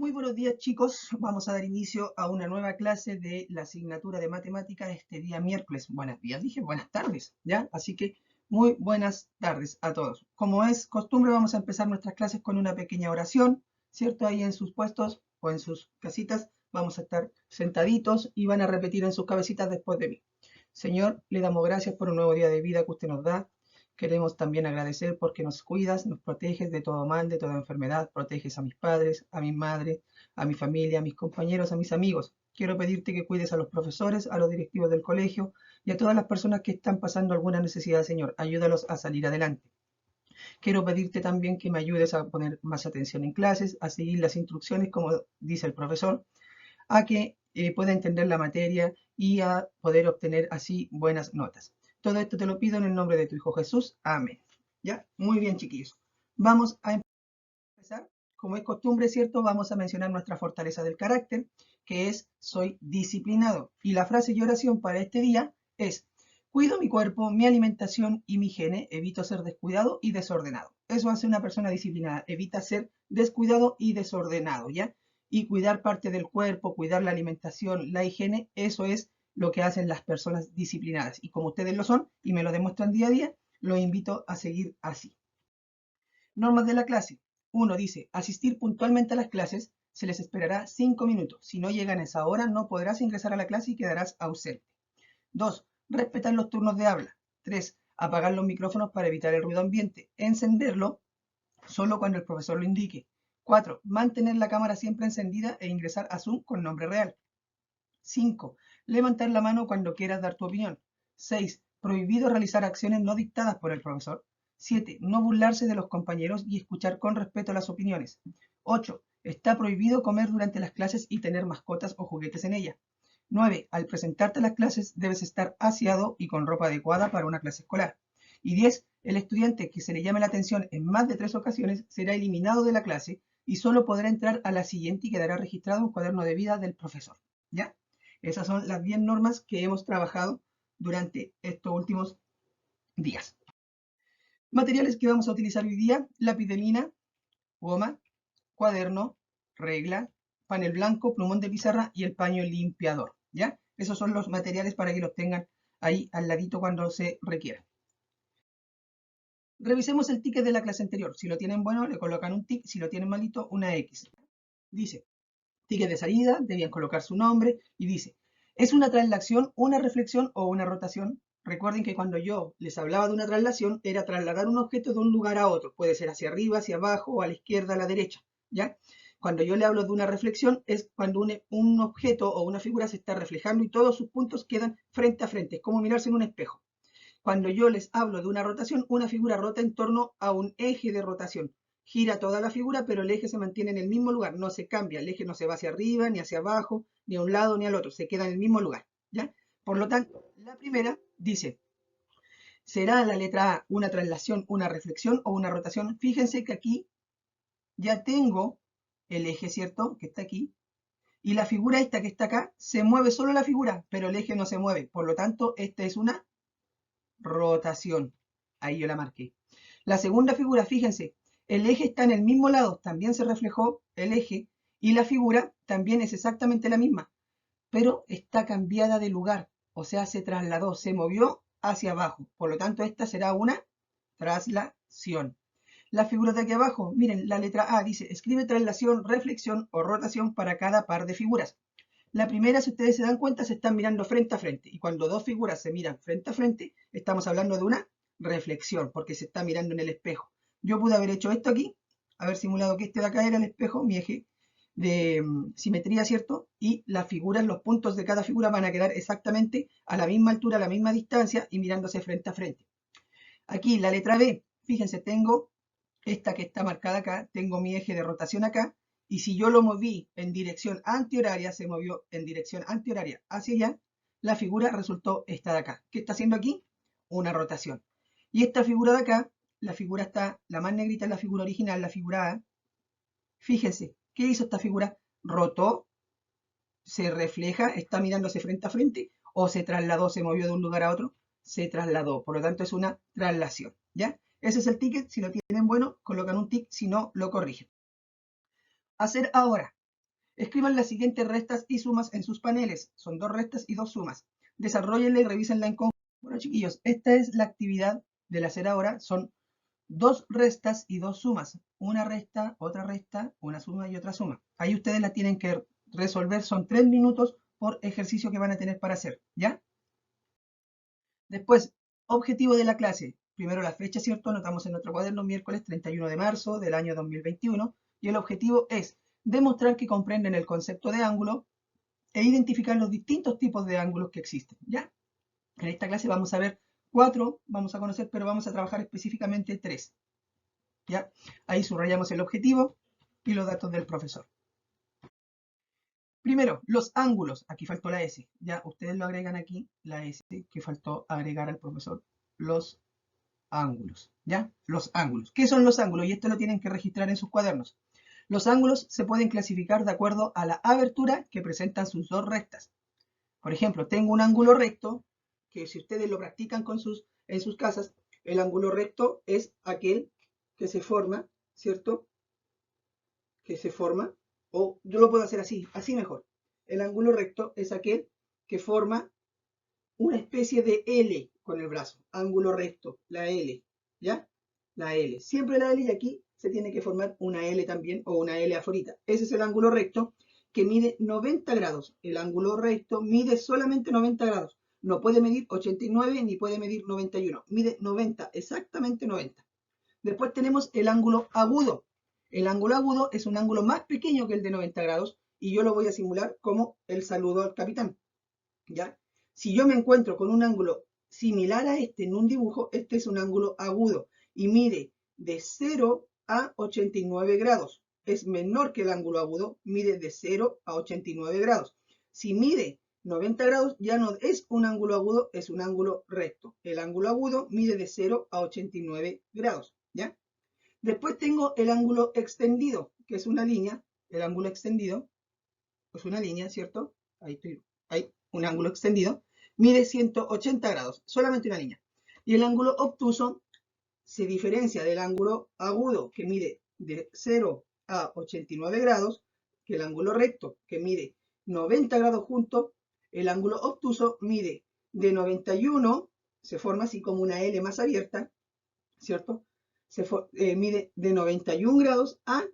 Muy buenos días, chicos. Vamos a dar inicio a una nueva clase de la asignatura de matemáticas este día miércoles. Buenos días, dije buenas tardes, ¿ya? Así que muy buenas tardes a todos. Como es costumbre, vamos a empezar nuestras clases con una pequeña oración, ¿cierto? Ahí en sus puestos o en sus casitas vamos a estar sentaditos y van a repetir en sus cabecitas después de mí. Señor, le damos gracias por un nuevo día de vida que usted nos da. Queremos también agradecer porque nos cuidas, nos proteges de todo mal, de toda enfermedad, proteges a mis padres, a mi madre, a mi familia, a mis compañeros, a mis amigos. Quiero pedirte que cuides a los profesores, a los directivos del colegio y a todas las personas que están pasando alguna necesidad, Señor. Ayúdalos a salir adelante. Quiero pedirte también que me ayudes a poner más atención en clases, a seguir las instrucciones como dice el profesor, a que pueda entender la materia y a poder obtener así buenas notas. Todo esto te lo pido en el nombre de tu Hijo Jesús. Amén. ¿Ya? Muy bien, chiquillos. Vamos a empezar. Como es costumbre, ¿cierto? Vamos a mencionar nuestra fortaleza del carácter, que es soy disciplinado. Y la frase y oración para este día es cuido mi cuerpo, mi alimentación y mi higiene, evito ser descuidado y desordenado. Eso hace una persona disciplinada, evita ser descuidado y desordenado, ¿ya? Y cuidar parte del cuerpo, cuidar la alimentación, la higiene, eso es lo que hacen las personas disciplinadas. Y como ustedes lo son y me lo demuestran día a día, los invito a seguir así. Normas de la clase. 1 dice, asistir puntualmente a las clases, se les esperará 5 minutos. Si no llegan a esa hora, no podrás ingresar a la clase y quedarás ausente. 2. Respetar los turnos de habla. 3. Apagar los micrófonos para evitar el ruido ambiente. Encenderlo solo cuando el profesor lo indique. 4. Mantener la cámara siempre encendida e ingresar a Zoom con nombre real. 5. Levantar la mano cuando quieras dar tu opinión. 6. Prohibido realizar acciones no dictadas por el profesor. 7. No burlarse de los compañeros y escuchar con respeto las opiniones. 8. Está prohibido comer durante las clases y tener mascotas o juguetes en ellas. 9. Al presentarte a las clases debes estar aseado y con ropa adecuada para una clase escolar. Y 10. El estudiante que se le llame la atención en más de 3 ocasiones será eliminado de la clase y solo podrá entrar a la siguiente y quedará registrado en un cuaderno de vida del profesor. ¿Ya? Esas son las 10 normas que hemos trabajado durante estos últimos días. Materiales que vamos a utilizar hoy día, lápiz de mina, goma, cuaderno, regla, panel blanco, plumón de pizarra y el paño limpiador, ¿ya? Esos son los materiales para que los tengan ahí al ladito cuando se requiera. Revisemos el ticket de la clase anterior. Si lo tienen bueno, le colocan un tic. Si lo tienen malito, una X. Dice, ticket de salida, debían colocar su nombre y dice, ¿es una traslación, una reflexión o una rotación? Recuerden que cuando yo les hablaba de una traslación, era trasladar un objeto de un lugar a otro. Puede ser hacia arriba, hacia abajo, o a la izquierda, a la derecha, ¿ya? Cuando yo le hablo de una reflexión, es cuando un objeto o una figura se está reflejando y todos sus puntos quedan frente a frente. Es como mirarse en un espejo. Cuando yo les hablo de una rotación, una figura rota en torno a un eje de rotación. Gira toda la figura, pero el eje se mantiene en el mismo lugar, no se cambia. El eje no se va hacia arriba, ni hacia abajo, ni a un lado, ni al otro. Se queda en el mismo lugar, ¿ya? Por lo tanto, la primera dice, ¿será la letra A una traslación, una reflexión o una rotación? Fíjense que aquí ya tengo el eje, ¿cierto? Que está aquí. Y la figura esta que está acá, se mueve solo la figura, pero el eje no se mueve. Por lo tanto, esta es una rotación. Ahí yo la marqué. La segunda figura, fíjense, el eje está en el mismo lado, también se reflejó el eje, y la figura también es exactamente la misma, pero está cambiada de lugar, o sea, se trasladó, se movió hacia abajo. Por lo tanto, esta será una traslación. La figura de aquí abajo, miren, la letra A dice, escribe traslación, reflexión o rotación para cada par de figuras. La primera, si ustedes se dan cuenta, se están mirando frente a frente. Y cuando dos figuras se miran frente a frente, estamos hablando de una reflexión, porque se está mirando en el espejo. Yo pude haber hecho esto aquí, haber simulado que este de acá era el espejo, mi eje de simetría, ¿cierto? Y las figuras, los puntos de cada figura van a quedar exactamente a la misma altura, a la misma distancia y mirándose frente a frente. Aquí, la letra B, fíjense, tengo esta que está marcada acá, tengo mi eje de rotación acá, y si yo lo moví en dirección antihoraria, se movió en dirección antihoraria hacia allá, la figura resultó esta de acá. ¿Qué está haciendo aquí? Una rotación. Y esta figura de acá, la figura está, la más negrita es la figura original, la figura A. Fíjense, ¿qué hizo esta figura? Rotó, se refleja, está mirándose frente a frente, o se trasladó, se movió de un lugar a otro, se trasladó. Por lo tanto, es una traslación, ¿ya? Ese es el ticket. Si lo tienen bueno, colocan un tic, si no, lo corrigen. Hacer ahora. Escriban las siguientes restas y sumas en sus paneles. Son 2 restas y 2 sumas. Desarrollenla y revísenla en conjunto. Bueno, chiquillos, esta es la actividad del hacer ahora. Son 2 restas y 2 sumas. Una resta, otra resta, una suma y otra suma. Ahí ustedes la tienen que resolver. Son 3 minutos por ejercicio que van a tener para hacer, ¿ya? Después, objetivo de la clase. Primero la fecha, ¿cierto? Anotamos en nuestro cuaderno miércoles 31 de marzo del año 2021. Y el objetivo es demostrar que comprenden el concepto de ángulo e identificar los distintos tipos de ángulos que existen, ¿ya? En esta clase vamos a ver 4, vamos a conocer, pero vamos a trabajar específicamente 3, ¿ya? Ahí subrayamos el objetivo y los datos del profesor. Primero, los ángulos. Aquí faltó la S. Ya, ustedes lo agregan aquí, la S que faltó agregar al profesor. Los ángulos, ¿ya? Los ángulos. ¿Qué son los ángulos? Y esto lo tienen que registrar en sus cuadernos. Los ángulos se pueden clasificar de acuerdo a la abertura que presentan sus 2 restas. Por ejemplo, tengo un ángulo recto, que si ustedes lo practican en sus casas, el ángulo recto es aquel que se forma, ¿cierto? Que se forma, o yo lo puedo hacer así mejor. El ángulo recto es aquel que forma una especie de L con el brazo. Ángulo recto, la L, ¿ya? La L. Siempre la L y aquí se tiene que formar una L también o una L aforita. Ese es el ángulo recto que mide 90 grados. El ángulo recto mide solamente 90 grados. No puede medir 89 ni puede medir 91. Mide 90, exactamente 90. Después tenemos el ángulo agudo. El ángulo agudo es un ángulo más pequeño que el de 90 grados y yo lo voy a simular como el saludo al capitán, ¿ya? Si yo me encuentro con un ángulo similar a este en un dibujo, este es un ángulo agudo y mide de 0 a 89 grados. Es menor que el ángulo agudo, mide de 0 a 89 grados. Si mide 90 grados, ya no es un ángulo agudo, es un ángulo recto. El ángulo agudo mide de 0 a 89 grados, ¿ya? Después tengo el ángulo extendido, que es una línea. El ángulo extendido es una línea, ¿cierto? Ahí estoy, ahí, un ángulo extendido. Mide 180 grados, solamente una línea. Y el ángulo obtuso se diferencia del ángulo agudo, que mide de 0 a 89 grados, que el ángulo recto, que mide 90 grados juntos. El ángulo obtuso mide de 91, se forma así como una L más abierta, ¿cierto? Mide de 91 grados a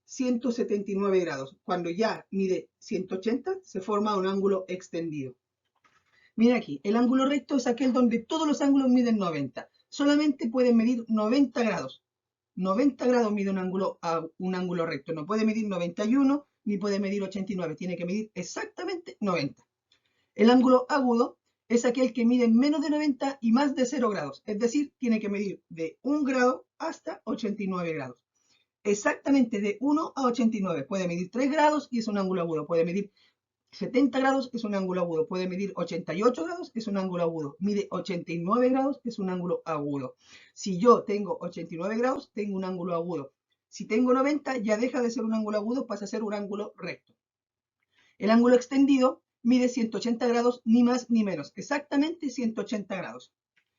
179 grados. Cuando ya mide 180, se forma un ángulo extendido. Mira aquí, el ángulo recto es aquel donde todos los ángulos miden 90. Solamente pueden medir 90 grados. 90 grados mide un ángulo recto. No puede medir 91 ni puede medir 89. Tiene que medir exactamente 90. El ángulo agudo es aquel que mide menos de 90 y más de 0 grados. Es decir, tiene que medir de 1 grado hasta 89 grados. Exactamente de 1 a 89. Puede medir 3 grados y es un ángulo agudo. Puede medir 70 grados, es un ángulo agudo. Puede medir 88 grados, es un ángulo agudo. Mide 89 grados, es un ángulo agudo. Si yo tengo 89 grados, tengo un ángulo agudo. Si tengo 90, ya deja de ser un ángulo agudo, pasa a ser un ángulo recto. El ángulo extendido mide 180 grados, ni más ni menos. Exactamente 180 grados.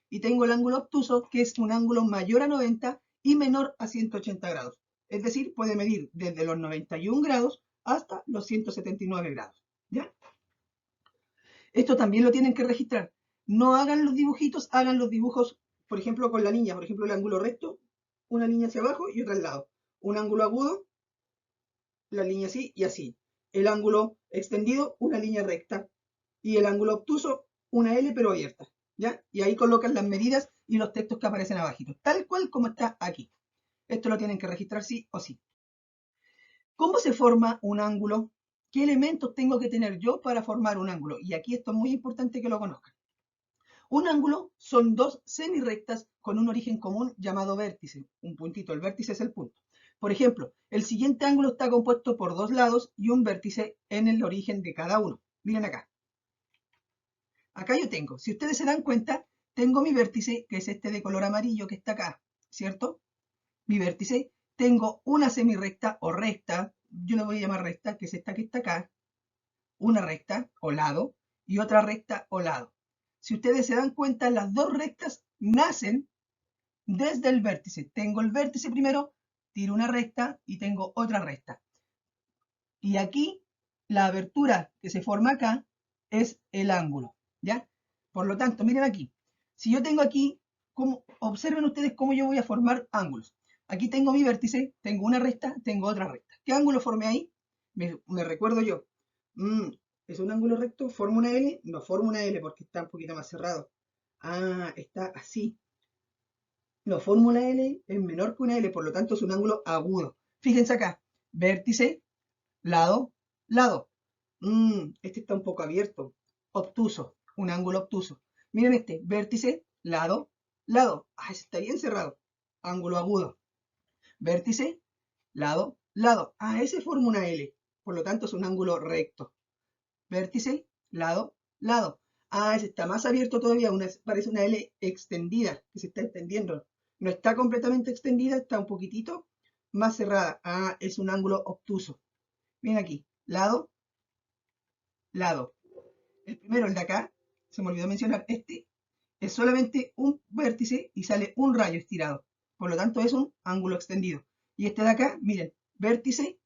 Y tengo el ángulo obtuso, que es un ángulo mayor a 90 y menor a 180 grados. Es decir, puede medir desde los 91 grados hasta los 179 grados, ¿ya? Esto también lo tienen que registrar. No hagan los dibujitos, hagan los dibujos, por ejemplo, con la línea. Por ejemplo, el ángulo recto, una línea hacia abajo y otra al lado. Un ángulo agudo, la línea así y así. El ángulo extendido, una línea recta. Y el ángulo obtuso, una L pero abierta, ¿ya? Y ahí colocan las medidas y los textos que aparecen abajito, tal cual como está aquí. Esto lo tienen que registrar sí o sí. ¿Cómo se forma un ángulo? ¿Qué elementos tengo que tener yo para formar un ángulo? Y aquí esto es muy importante que lo conozcan. Un ángulo son 2 semirrectas con un origen común llamado vértice. Un puntito, el vértice es el punto. Por ejemplo, el siguiente ángulo está compuesto por 2 lados y un vértice en el origen de cada uno. Miren acá. Acá yo tengo, si ustedes se dan cuenta, tengo mi vértice, que es este de color amarillo que está acá, ¿cierto? Mi vértice, tengo una semirrecta o recta, yo le voy a llamar recta, que es esta que está acá, una recta o lado y otra recta o lado. Si ustedes se dan cuenta, las dos rectas nacen desde el vértice. Tengo el vértice primero, tiro una recta y tengo otra recta. Y aquí la abertura que se forma acá es el ángulo, ¿ya? Por lo tanto, miren aquí, si yo tengo aquí, observen ustedes cómo yo voy a formar ángulos. Aquí tengo mi vértice, tengo una recta, tengo otra recta. ¿Qué ángulo formé ahí? Me recuerdo yo. ¿Es un ángulo recto? ¿Formo una L? No formo una L porque está un poquito más cerrado. Ah, está así. No, fórmula L es menor que una L, por lo tanto es un ángulo agudo. Fíjense acá, vértice, lado, lado. Este está un poco abierto, obtuso, un ángulo obtuso. Miren este, vértice, lado, lado. Ah, ese está bien cerrado, ángulo agudo. Vértice, lado, lado. Ah, ese forma una L, por lo tanto es un ángulo recto. Vértice, lado, lado. Ah, ese está más abierto todavía, parece una L extendida, que se está extendiendo. No está completamente extendida, está un poquitito más cerrada. Ah, es un ángulo obtuso. Miren aquí, lado, lado. El primero, el de acá, se me olvidó mencionar, este es solamente un vértice y sale un rayo estirado. Por lo tanto, es un ángulo extendido. Y este de acá, miren, vértice,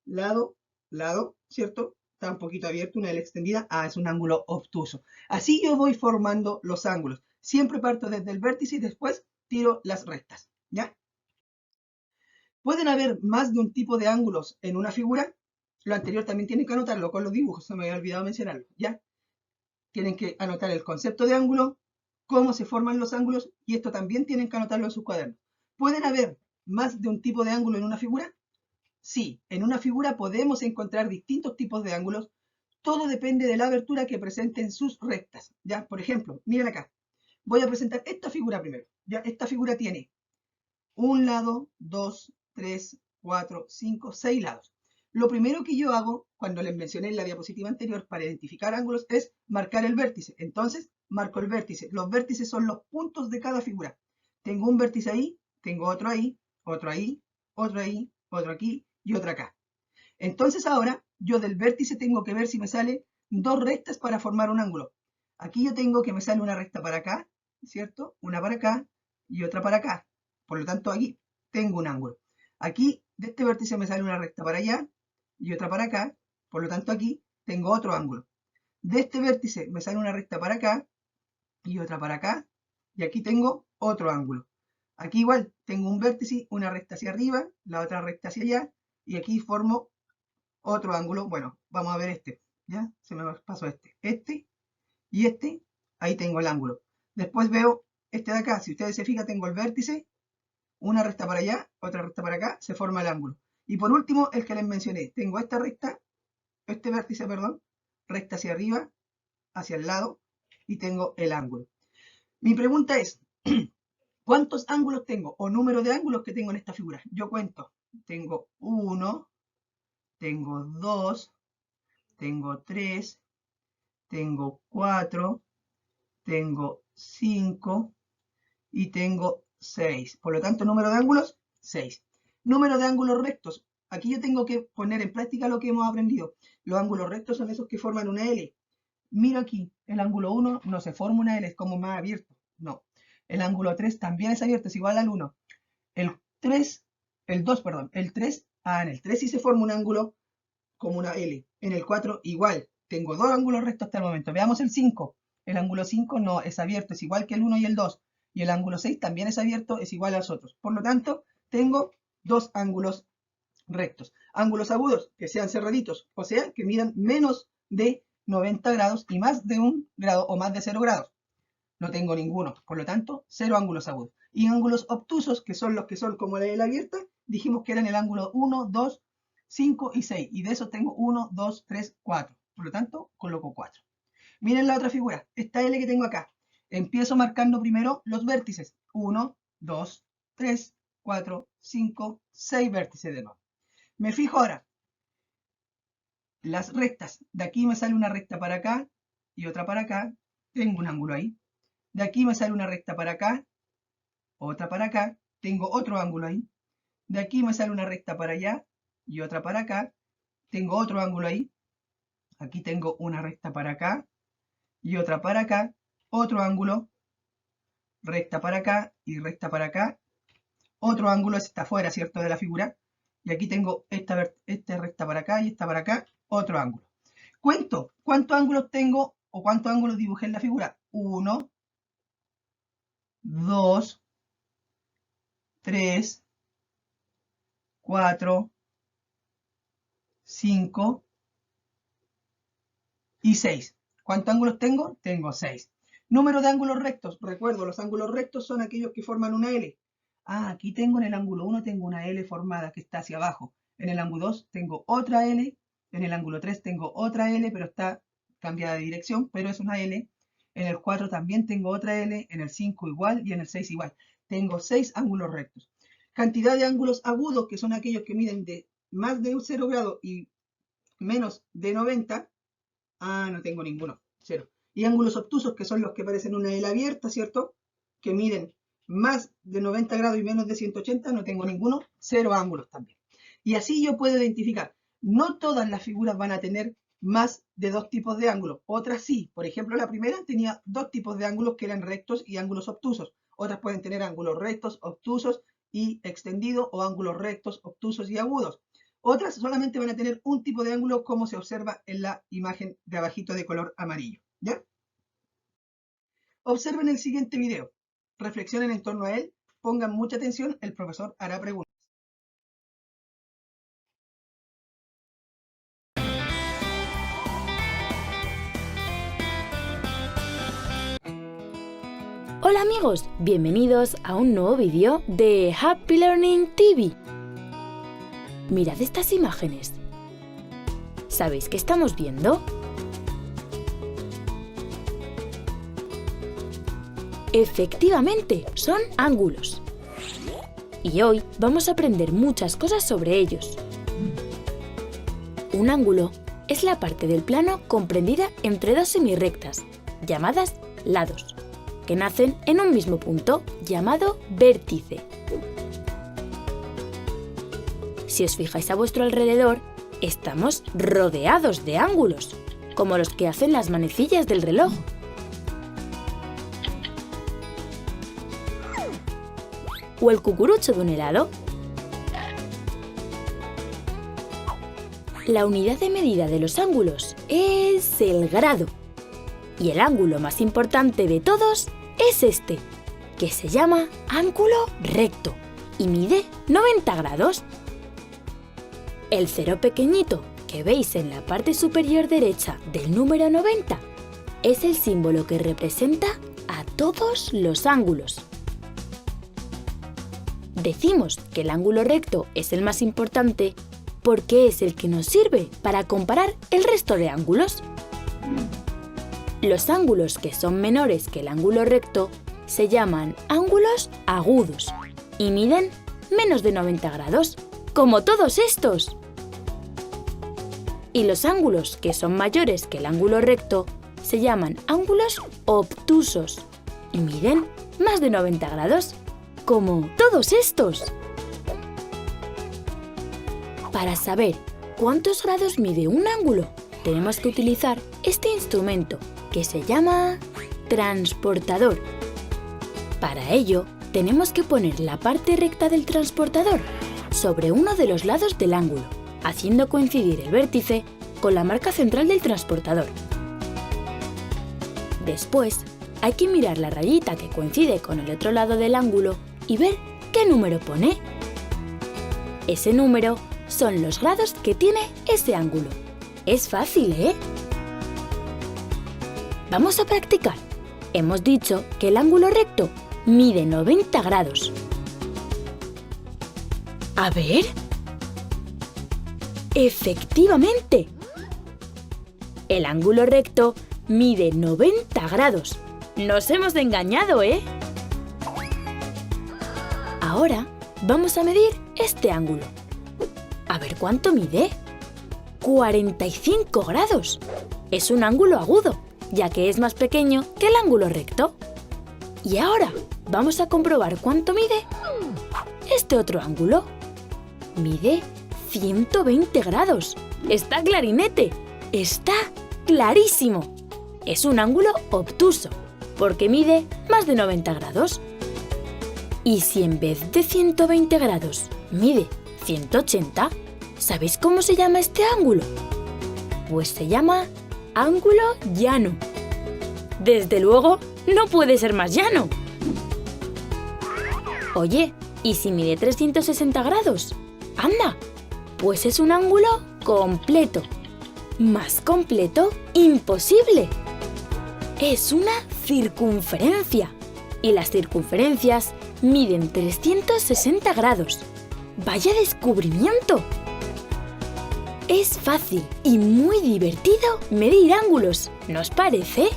lado, lado, ¿cierto? Está un poquito abierto, una L extendida. Ah, es un ángulo obtuso. Así yo voy formando los ángulos. Siempre parto desde el vértice y después tiro las rectas, ¿ya? ¿Pueden haber más de un tipo de ángulos en una figura? Lo anterior también tienen que anotarlo con los dibujos, se me había olvidado mencionarlo, ¿ya? Tienen que anotar el concepto de ángulo, cómo se forman los ángulos, y esto también tienen que anotarlo en sus cuadernos. ¿Pueden haber más de un tipo de ángulo en una figura? Sí, en una figura podemos encontrar distintos tipos de ángulos. Todo depende de la abertura que presenten sus rectas. ¿Ya? Por ejemplo, miren acá. Voy a presentar esta figura primero. ¿Ya? Esta figura tiene un lado, dos, tres, cuatro, cinco, seis lados. Lo primero que yo hago, cuando les mencioné en la diapositiva anterior, para identificar ángulos, es marcar el vértice. Entonces, marco el vértice. Los vértices son los puntos de cada figura. Tengo un vértice ahí, tengo otro ahí, otro ahí, otro ahí, otro aquí y otro acá. Entonces ahora, yo del vértice tengo que ver si me salen dos rectas para formar un ángulo. Aquí yo tengo que me sale una recta para acá, ¿cierto? Una para acá y otra para acá. Por lo tanto, aquí tengo un ángulo. Aquí, de este vértice me sale una recta para allá y otra para acá. Por lo tanto, aquí tengo otro ángulo. De este vértice me sale una recta para acá y otra para acá. Y aquí tengo otro ángulo. Aquí igual, tengo un vértice, una recta hacia arriba, la otra recta hacia allá. Y aquí formo otro ángulo. Bueno, vamos a ver este. ¿Ya? Se me pasó este. Este y este. Ahí tengo el ángulo. Después veo este de acá. Si ustedes se fijan, tengo el vértice, una recta para allá, otra recta para acá, se forma el ángulo. Y por último, el que les mencioné, tengo esta recta, este vértice, perdón, recta hacia arriba, hacia el lado, y tengo el ángulo. Mi pregunta es, ¿cuántos ángulos tengo o número de ángulos que tengo en esta figura? Yo cuento, tengo 1, tengo 2, tengo 3, tengo 4, tengo 5 y tengo 6. Por lo tanto, número de ángulos, 6. Número de ángulos rectos. Aquí yo tengo que poner en práctica lo que hemos aprendido. Los ángulos rectos son esos que forman una L. Mira aquí, el ángulo 1 no se forma una L, es como más abierto. No. El ángulo 3 también es abierto, es igual al 1. El 3, el 2, perdón, el 3, en el 3 sí se forma un ángulo como una L. En el 4 igual. Tengo dos ángulos rectos hasta el momento. Veamos el 5. El ángulo 5 no es abierto, es igual que el 1 y el 2. Y el ángulo 6 también es abierto, es igual a los otros. Por lo tanto, tengo dos ángulos rectos. Ángulos agudos que sean cerraditos, o sea, que midan menos de 90 grados y más de 1 grado o más de 0 grados. No tengo ninguno, por lo tanto, cero ángulos agudos. Y ángulos obtusos, que son los que son como la L abierta, dijimos que eran el ángulo 1, 2, 5 y 6. Y de esos tengo 1, 2, 3, 4. Por lo tanto, coloco 4. Miren la otra figura, esta L que tengo acá. Empiezo marcando primero los vértices. 1, 2, 3, 4, 5, 6 vértices de nuevo. Me fijo ahora, las rectas. De aquí me sale una recta para acá y otra para acá. Tengo un ángulo ahí. De aquí me sale una recta para acá, otra para acá. Tengo otro ángulo ahí. De aquí me sale una recta para allá y otra para acá. Tengo otro ángulo ahí. Aquí tengo una recta para acá y otra para acá. Otro ángulo, recta para acá y recta para acá. Otro ángulo, está fuera, ¿cierto?, de la figura. Y aquí tengo esta recta para acá y esta para acá. Otro ángulo. Cuento cuántos ángulos tengo o cuántos ángulos dibujé en la figura. 1, 2, 3, 4, 5 y 6. ¿Cuántos ángulos tengo? Tengo 6. Número de ángulos rectos. Recuerdo, los ángulos rectos son aquellos que forman una L. Ah, aquí tengo en el ángulo 1 tengo una L formada que está hacia abajo. En el ángulo 2 tengo otra L. En el ángulo 3 tengo otra L, pero está cambiada de dirección, pero es una L. En el 4 también tengo otra L. En el 5 igual y en el 6 igual. Tengo 6 ángulos rectos. Cantidad de ángulos agudos, que son aquellos que miden de más de 0 grado y menos de 90. Ah, no tengo ninguno. 0. Y ángulos obtusos, que son los que parecen una L abierta, ¿cierto? Que miden más de 90 grados y menos de 180, no tengo ninguno. 0 ángulos también. Y así yo puedo identificar. No todas las figuras van a tener más de 2 tipos de ángulos. Otras sí. Por ejemplo, la primera tenía 2 tipos de ángulos que eran rectos y ángulos obtusos. Otras pueden tener ángulos rectos, obtusos y extendidos, o ángulos rectos, obtusos y agudos. Otras solamente van a tener un tipo de ángulo, como se observa en la imagen de abajito de color amarillo. ¿Ya? Observen el siguiente video. Reflexionen en torno a él. Pongan mucha atención. El profesor hará preguntas. Hola amigos, bienvenidos a un nuevo vídeo de Happy Learning TV. Mirad estas imágenes. ¿Sabéis qué estamos viendo? Efectivamente, son ángulos. Y hoy vamos a aprender muchas cosas sobre ellos. Un ángulo es la parte del plano comprendida entre dos semirrectas, llamadas lados, que nacen en un mismo punto, llamado vértice. Si os fijáis a vuestro alrededor, estamos rodeados de ángulos, como los que hacen las manecillas del reloj. ¿O el cucurucho de un helado? La unidad de medida de los ángulos es el grado. Y el ángulo más importante de todos es este, que se llama ángulo recto y mide 90 grados. El cero pequeñito que veis en la parte superior derecha del número 90 es el símbolo que representa a todos los ángulos. Decimos que el ángulo recto es el más importante porque es el que nos sirve para comparar el resto de ángulos. Los ángulos que son menores que el ángulo recto se llaman ángulos agudos y miden menos de 90 grados, como todos estos. Y los ángulos que son mayores que el ángulo recto se llaman ángulos obtusos y miden más de 90 grados, como todos estos. Para saber cuántos grados mide un ángulo, tenemos que utilizar este instrumento, que se llama transportador. Para ello, tenemos que poner la parte recta del transportador sobre uno de los lados del ángulo, haciendo coincidir el vértice con la marca central del transportador. Después, hay que mirar la rayita que coincide con el otro lado del ángulo y ver qué número pone. Ese número son los grados que tiene ese ángulo. Es fácil, ¿eh? Vamos a practicar. Hemos dicho que el ángulo recto mide 90 grados. A ver. Efectivamente. El ángulo recto mide 90 grados. Nos hemos engañado, ¿eh? Ahora vamos a medir este ángulo. A ver cuánto mide. 45 grados. Es un ángulo agudo, ya que es más pequeño que el ángulo recto. Y ahora vamos a comprobar cuánto mide este otro ángulo. Mide 120 grados. ¡Está clarinete! ¡Está clarísimo! Es un ángulo obtuso, porque mide más de 90 grados. Y si en vez de 120 grados mide 180, ¿sabéis cómo se llama este ángulo? Pues se llama ángulo llano. Desde luego, no puede ser más llano. Oye, ¿y si mide 360 grados? ¡Anda! Pues es un ángulo completo. Más completo, imposible. Es una circunferencia. Y las circunferencias miden 360 grados. ¡Vaya descubrimiento! Es fácil y muy divertido medir ángulos, ¿no os parece?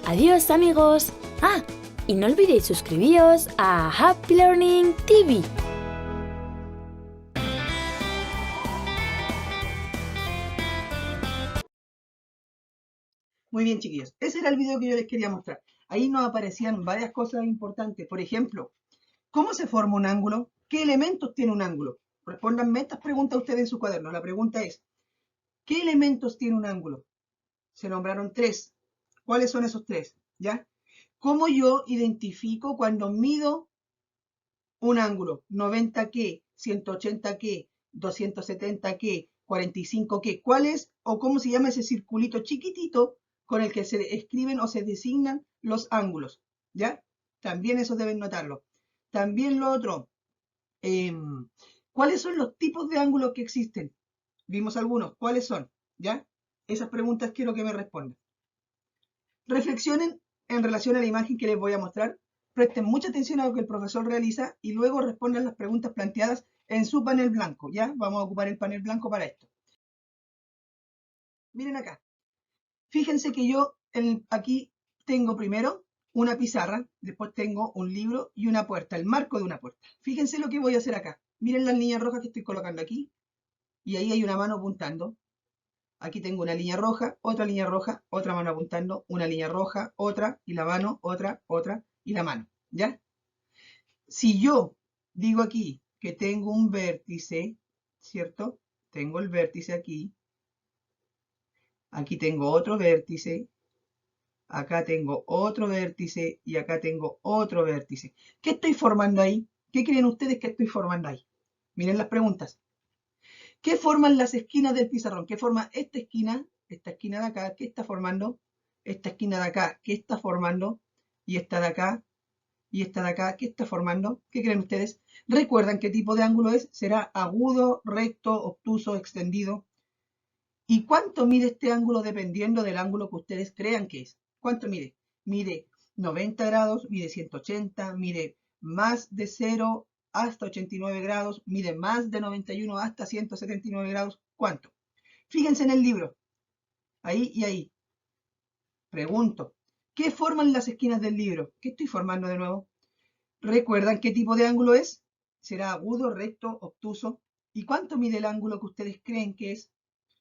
Adiós, amigos. Ah, y no olvidéis suscribiros a Happy Learning TV. Muy bien, chiquillos. Ese era el video que yo les quería mostrar. Ahí nos aparecían varias cosas importantes. Por ejemplo, ¿cómo se forma un ángulo? ¿Qué elementos tiene un ángulo? Respóndanme estas preguntas ustedes en su cuaderno. La pregunta es, ¿qué elementos tiene un ángulo? Se nombraron 3. ¿Cuáles son esos 3? ¿Ya? ¿Cómo yo identifico cuando mido un ángulo? ¿90 qué? ¿180 qué? ¿270 qué? ¿45 qué? ¿Cuál es o cómo se llama ese circulito chiquitito con el que se escriben o se designan los ángulos? ¿Ya? También eso deben notarlo. También lo otro, ¿cuáles son los tipos de ángulos que existen? Vimos algunos. ¿Cuáles son? ¿Ya? Esas preguntas quiero que me respondan. Reflexionen en relación a la imagen que les voy a mostrar. Presten mucha atención a lo que el profesor realiza y luego respondan las preguntas planteadas en su panel blanco. ¿Ya? Vamos a ocupar el panel blanco para esto. Miren acá. Fíjense que yo aquí tengo primero una pizarra, después tengo un libro y una puerta, el marco de una puerta. Fíjense lo que voy a hacer acá. Miren las líneas rojas que estoy colocando aquí y ahí hay una mano apuntando. Aquí tengo una línea roja, otra mano apuntando, una línea roja, otra, y la mano, otra, y la mano, ¿ya? Si yo digo aquí que tengo un vértice, ¿cierto? Tengo el vértice aquí tengo otro vértice, acá tengo otro vértice y acá tengo otro vértice. ¿Qué estoy formando ahí? ¿Qué creen ustedes que estoy formando ahí? Miren las preguntas. ¿Qué forman las esquinas del pizarrón? ¿Qué forma esta esquina de acá? ¿Qué está formando? Esta esquina de acá, ¿qué está formando? Y esta de acá, y esta de acá, ¿qué está formando? ¿Qué creen ustedes? ¿Recuerdan qué tipo de ángulo es? ¿Será agudo, recto, obtuso, extendido? ¿Y cuánto mide este ángulo dependiendo del ángulo que ustedes crean que es? ¿Cuánto mide? Mide 90 grados, mide 180, mide más de 0 hasta 89 grados, mide más de 91 hasta 179 grados. ¿Cuánto? Fíjense en el libro, ahí y ahí. Pregunto, ¿qué forman las esquinas del libro? ¿Qué estoy formando de nuevo? ¿Recuerdan qué tipo de ángulo es? ¿Será agudo, recto, obtuso? ¿Y cuánto mide el ángulo que ustedes creen que es?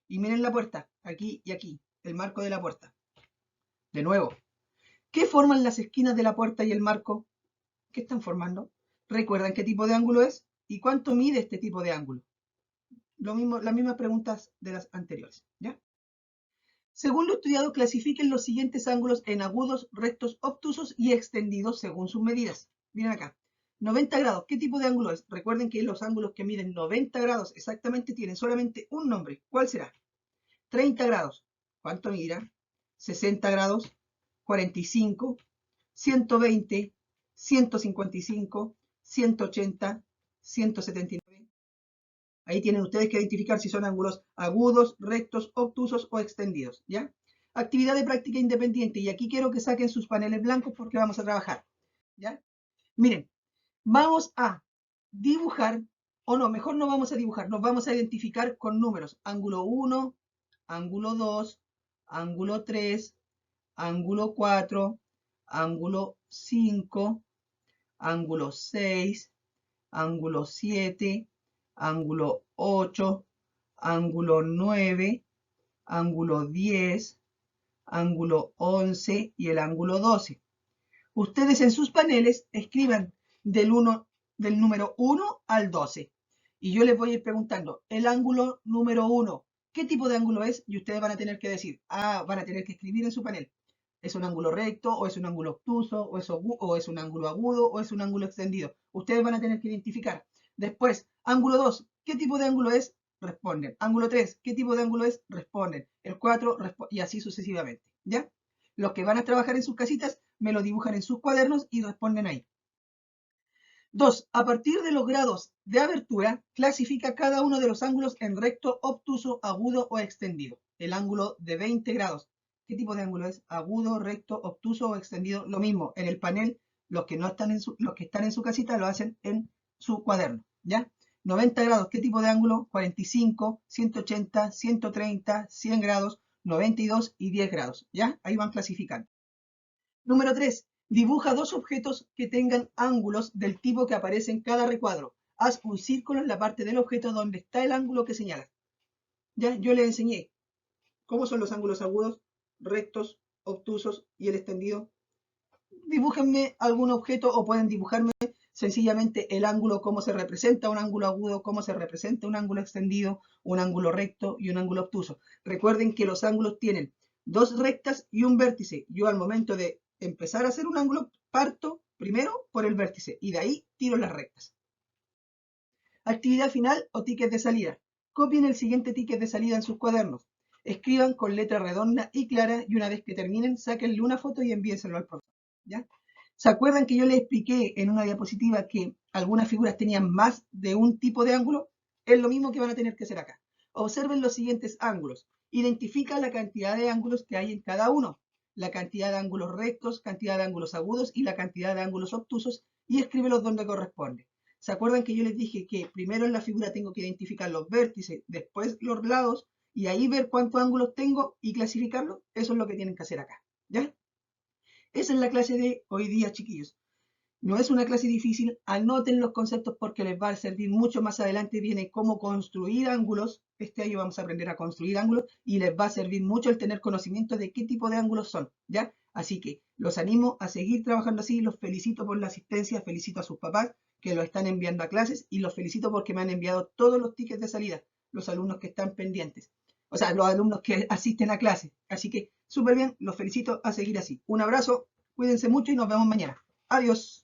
Y miren la puerta, aquí y aquí, el marco de la puerta. De nuevo, ¿qué forman las esquinas de la puerta y el marco? ¿Qué están formando? ¿Recuerdan qué tipo de ángulo es? ¿Y cuánto mide este tipo de ángulo? Lo mismo, las mismas preguntas de las anteriores, ¿ya? Según lo estudiado, clasifiquen los siguientes ángulos en agudos, rectos, obtusos y extendidos según sus medidas. Miren acá, 90 grados, ¿qué tipo de ángulo es? Recuerden que los ángulos que miden 90 grados exactamente tienen solamente un nombre. ¿Cuál será? 30 grados, ¿cuánto medirá? 60 grados, 45, 120, 155, 180, 179. Ahí tienen ustedes que identificar si son ángulos agudos, rectos, obtusos o extendidos, ¿ya? Actividad de práctica independiente. Y aquí quiero que saquen sus paneles blancos porque vamos a trabajar, ¿ya? Miren, vamos a dibujar, o no, mejor no vamos a dibujar, nos vamos a identificar con números. Ángulo 1, ángulo 2, ángulo 3, ángulo 4, ángulo 5, ángulo 6, ángulo 7, ángulo 8, ángulo 9, ángulo 10, ángulo 11 y el ángulo 12. Ustedes en sus paneles escriban del número 1 al 12. Y yo les voy a ir preguntando, el ángulo número 1, ¿qué tipo de ángulo es? Y ustedes van a tener que decir, van a tener que escribir en su panel. ¿Es un ángulo recto, o es un ángulo obtuso, o es un ángulo agudo, o es un ángulo extendido? Ustedes van a tener que identificar. Después, ángulo 2, ¿qué tipo de ángulo es? responden. Ángulo 3, ¿qué tipo de ángulo es? Responden. El 4, y así sucesivamente, ¿ya? Los que van a trabajar en sus casitas me lo dibujan en sus cuadernos y responden ahí. 2. A partir de los grados de abertura, clasifica cada uno de los ángulos en recto, obtuso, agudo o extendido. El ángulo de 20 grados. ¿Qué tipo de ángulo es? Agudo, recto, obtuso o extendido. Lo mismo, en el panel, los que están en su casita lo hacen en su cuaderno, ¿ya? 90 grados, ¿qué tipo de ángulo? 45, 180, 130, 100 grados, 92 y 10 grados, ¿ya? Ahí van clasificando. Número 3. Dibuja dos objetos que tengan ángulos del tipo que aparece en cada recuadro. Haz un círculo en la parte del objeto donde está el ángulo que señalas. Ya, yo les enseñé cómo son los ángulos agudos, rectos, obtusos y el extendido. Dibújenme algún objeto o pueden dibujarme sencillamente el ángulo, cómo se representa un ángulo agudo, cómo se representa un ángulo extendido, un ángulo recto y un ángulo obtuso. Recuerden que los ángulos tienen dos rectas y un vértice. Yo al momento de empezar a hacer un ángulo parto primero por el vértice y de ahí tiro las rectas. Actividad final o ticket de salida. Copien el siguiente ticket de salida en sus cuadernos. Escriban con letra redonda y clara y una vez que terminen, sáquenle una foto y envíenselo al profesor, ¿ya? ¿Se acuerdan que yo les expliqué en una diapositiva que algunas figuras tenían más de un tipo de ángulo? Es lo mismo que van a tener que hacer acá. Observen los siguientes ángulos. Identifica la cantidad de ángulos que hay en cada uno, la cantidad de ángulos rectos, cantidad de ángulos agudos y la cantidad de ángulos obtusos y escríbelos donde corresponde. ¿Se acuerdan que yo les dije que primero en la figura tengo que identificar los vértices, después los lados y ahí ver cuántos ángulos tengo y clasificarlos? Eso es lo que tienen que hacer acá, ¿ya? Esa es la clase de hoy día, chiquillos. No es una clase difícil, anoten los conceptos porque les va a servir mucho más adelante. Viene cómo construir ángulos. Este año vamos a aprender a construir ángulos y les va a servir mucho el tener conocimiento de qué tipo de ángulos son, ¿ya? Así que los animo a seguir trabajando así. Los felicito por la asistencia, felicito a sus papás que lo están enviando a clases y los felicito porque me han enviado todos los tickets de salida, los alumnos que están pendientes. O sea, los alumnos que asisten a clases. Así que súper bien, los felicito a seguir así. Un abrazo, cuídense mucho y nos vemos mañana. Adiós.